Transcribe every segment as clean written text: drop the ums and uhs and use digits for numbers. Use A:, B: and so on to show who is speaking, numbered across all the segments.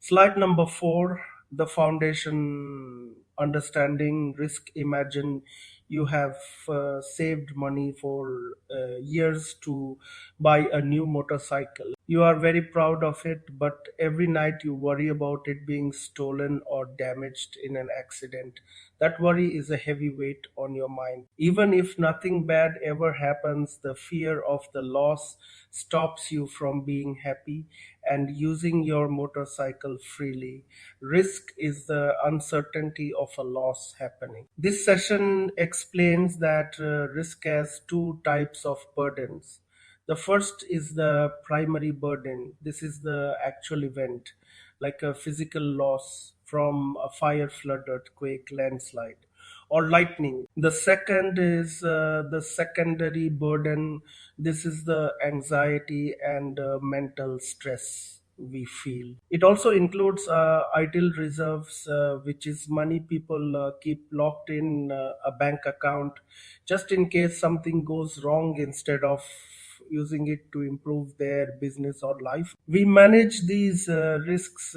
A: Slide number 4, the foundation understanding risk. Imagine you have saved money for years to buy a new motorcycle. You are very proud of it, but every night you worry about it being stolen or damaged in an accident. That worry is a heavy weight on your mind. Even if nothing bad ever happens, the fear of the loss stops you from being happy and using your motorcycle freely. Risk is the uncertainty of a loss happening. This session explains that risk has two types of burdens. The first is the primary burden. This is the actual event, like a physical loss from a fire, flood, earthquake, landslide, or lightning. The second is the secondary burden. This is the anxiety and mental stress we feel. It also includes idle reserves, which is money people keep locked in a bank account just in case something goes wrong instead of using it to improve their business or life. We manage these risks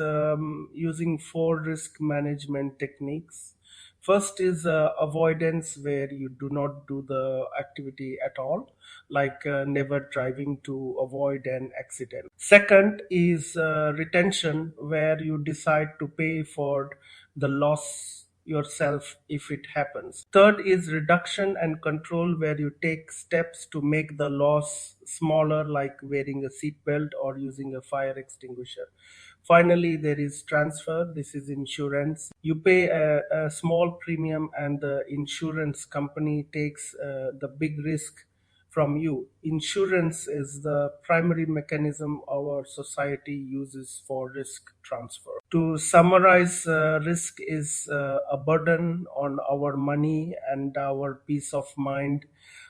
A: using four risk management techniques. First is avoidance, where you do not do the activity at all, like never driving to avoid an accident. Second is retention, where you decide to pay for the loss yourself if it happens. Third is reduction and control, where you take steps to make the loss smaller, like wearing a seatbelt or using a fire extinguisher. Finally, there is transfer. This is insurance. You pay a small premium, and the insurance company takes the big risk from you. Insurance is the primary mechanism our society uses for risk transfer. To summarize, risk is a burden on our money and our peace of mind.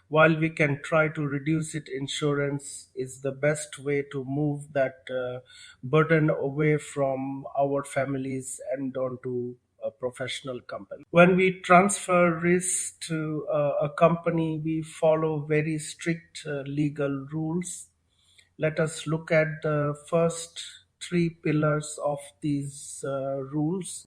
A: While we can try to reduce it, insurance is the best way to move that burden away from our families and onto a professional company. When we transfer risk to a company, we follow very strict legal rules. Let us look at the first three pillars of these rules.